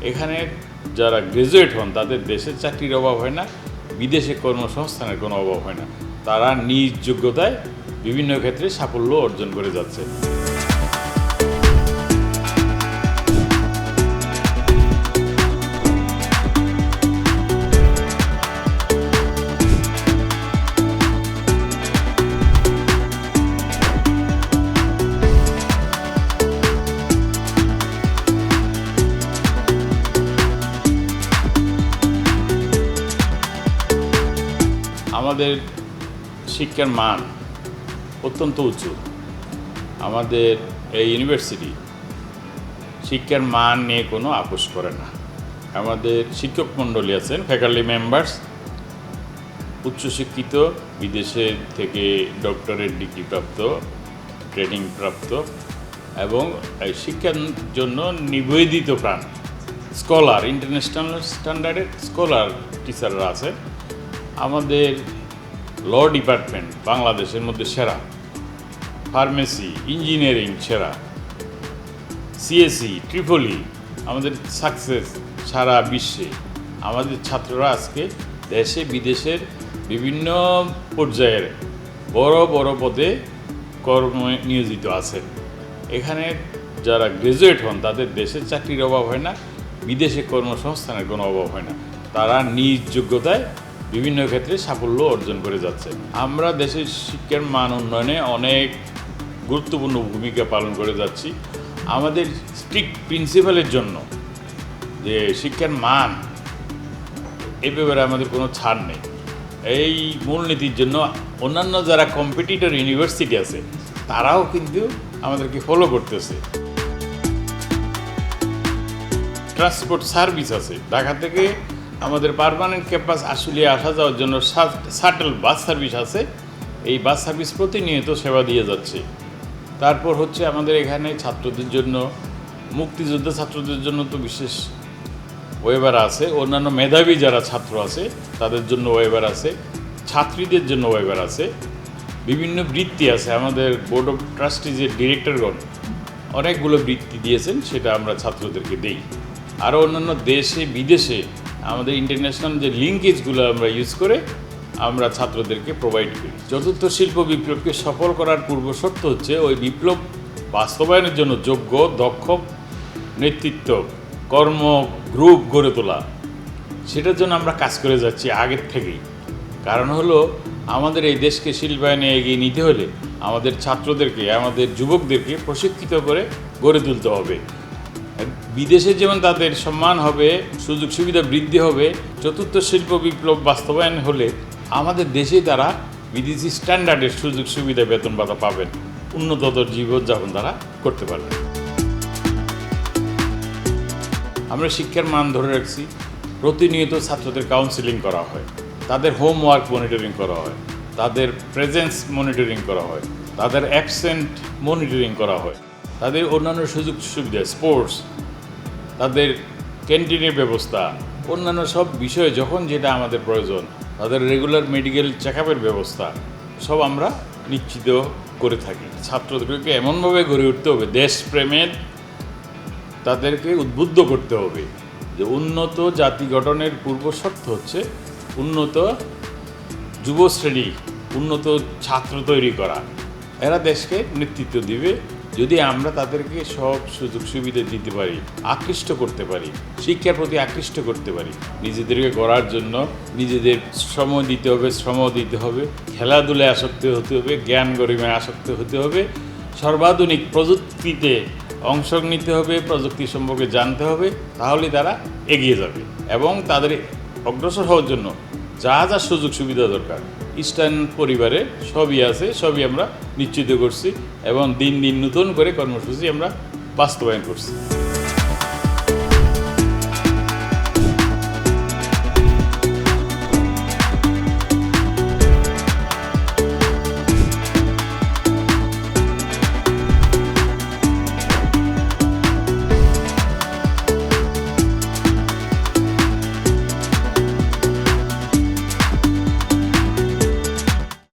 এখানে যারা গ্রাজুয়েট হন তাদের দেশে চাকরির অভাব হয় না, বিদেশে কর্মসংস্থানের কোনো অভাব হয় না। তারা নিজ যোগ্যতায় বিভিন্ন ক্ষেত্রে সাফল্য অর্জন করে যাচ্ছে। আমাদের শিক্ষার মান অত্যন্ত উঁচু। আমাদের এই ইউনিভার্সিটি শিক্ষার মান নিয়ে কোনো আপোষ করে না। আমাদের শিক্ষক মণ্ডলী আছেন, ফ্যাকাল্টি মেম্বার্স উচ্চশিক্ষিত, বিদেশে থেকে ডক্টরেট ডিগ্রি প্রাপ্ত, ট্রেনিং প্রাপ্ত এবং এই শিক্ষার জন্য নিবেদিত প্রাণ স্কলার, ইন্টারন্যাশনাল স্ট্যান্ডার্ডের স্কলার টিচাররা আছে। আমাদের ল ডিপার্টমেন্ট বাংলাদেশের মধ্যে সেরা, ফার্মেসি, ইঞ্জিনিয়ারিং সেরা, সিএসই, ট্রিপলি আমাদের সাকসেস সারা বিশ্বে। আমাদের ছাত্ররা আজকে দেশে বিদেশের বিভিন্ন পর্যায়ের বড় বড় পদে কর্মে নিয়োজিত আছেন। এখানে যারা গ্রাজুয়েট হন তাদের দেশে চাকরির অভাব হয় না, বিদেশে কর্মসংস্থানের কোনো অভাব হয় না। তারা নিজ যোগ্যতায় বিভিন্ন ক্ষেত্রে সাফল্য অর্জন করে যাচ্ছে। আমরা দেশের শিক্ষার মান উন্নয়নে অনেক গুরুত্বপূর্ণ ভূমিকা পালন করে যাচ্ছি। আমাদের স্ট্রিক্ট প্রিন্সিপালের জন্য যে শিক্ষার মান, এ ব্যাপারে আমাদের কোনো ছাড় নেই। এই মূলনীতির জন্য অন্যান্য যারা কম্পিটিটর ইউনিভার্সিটি আছে তারাও কিন্তু আমাদেরকে ফলো করতেছে। ট্রান্সপোর্ট সার্ভিস আছে, ঢাকা থেকে আমাদের পার্মানেন্ট ক্যাম্পাস আশুলিয়া আসা যাওয়ার জন্য শাটল বাস সার্ভিস আছে। এই বাস সার্ভিস প্রতিনিয়ত সেবা দিয়ে যাচ্ছে। তারপর হচ্ছে আমাদের এখানে ছাত্রদের জন্য, মুক্তিযোদ্ধা ছাত্রদের জন্য তো বিশেষ ওয়েবার আছে, অন্যান্য মেধাবী যারা ছাত্র আছে তাদের জন্য ওয়েবার আছে, ছাত্রীদের জন্য ওয়েবার আছে, বিভিন্ন বৃত্তি আছে। আমাদের বোর্ড অফ ট্রাস্টিজের ডিরেক্টরগণ অনেকগুলো বৃত্তি দিয়েছেন, সেটা আমরা ছাত্রদেরকে দেই। আরও অন্যান্য দেশে বিদেশে আমাদের ইন্টারন্যাশনাল যে লিঙ্কেজগুলো আমরা ইউজ করে আমরা ছাত্রদেরকে প্রোভাইড করি। চতুর্থ শিল্প বিপ্লবকে সফল করার পূর্ব শর্ত হচ্ছে ওই বিপ্লব বাস্তবায়নের জন্য যোগ্য, দক্ষ নেতৃত্ব, কর্ম গ্রুপ গড়ে তোলা। সেটার জন্য আমরা কাজ করে যাচ্ছি আগের থেকেই। কারণ হলো আমাদের এই দেশকে শিল্পায়নে এগিয়ে নিতে হলে আমাদের ছাত্রদেরকে, আমাদের যুবকদেরকে প্রশিক্ষিত করে গড়ে তুলতে হবে। বিদেশে যেমন তাদের সম্মান হবে, সুযোগ সুবিধা বৃদ্ধি হবে, চতুর্থ শিল্প বিপ্লব বাস্তবায়ন হলে আমাদের দেশেই তারা বিদেশি স্ট্যান্ডার্ডের সুযোগ সুবিধা, বেতন ভাতা পাবেন, উন্নততর জীবনযাপন তারা করতে পারবেন। আমরা শিক্ষার মান ধরে রাখছি। প্রতিনিয়ত ছাত্রদের কাউন্সিলিং করা হয়, তাদের হোমওয়ার্ক মনিটরিং করা হয়, তাদের প্রেজেন্স মনিটরিং করা হয়, তাদের অ্যাবসেন্ট মনিটরিং করা হয়, তাদের অন্যান্য সুযোগ সুবিধা, স্পোর্টস, তাদের ক্যান্টিনের ব্যবস্থা, অন্যান্য সব বিষয়ে যখন যেটা আমাদের প্রয়োজন, তাদের রেগুলার মেডিকেল চেক আপের ব্যবস্থা সব আমরা নিশ্চিত করে থাকি। ছাত্রদেরকে এমনভাবে গড়ে উঠতে হবে, দেশপ্রেমের তাদেরকে উদ্বুদ্ধ করতে হবে যে উন্নত জাতি গঠনের পূর্ব শর্ত হচ্ছে উন্নত যুবশ্রেণী, উন্নত ছাত্র তৈরি করা। এরা দেশকে নেতৃত্ব দিবে যদি আমরা তাদেরকে সব সুযোগ সুবিধা দিতে পারি, আকৃষ্ট করতে পারি, শিক্ষার প্রতি আকৃষ্ট করতে পারি। নিজেদেরকে গড়ার জন্য নিজেদের সময় দিতে হবে, শ্রম দিতে হবে, খেলাধুলায় আসক্ত হতে হবে, জ্ঞান গরিমায় আসক্ত হতে হবে, সর্বাধুনিক প্রযুক্তিতে অংশ নিতে হবে, প্রযুক্তি সম্পর্কে জানতে হবে। তাহলে তারা এগিয়ে যাবে এবং তাদের অগ্রসর হওয়ার জন্য যা যা সুযোগ সুবিধা দরকার ইস্টার্ন পরিবারে সবই আছে, সবই আমরা নিশ্চিত করছি এবং দিন দিন নতুন করে কর্মসূচি আমরা বাস্তবায়ন করছি।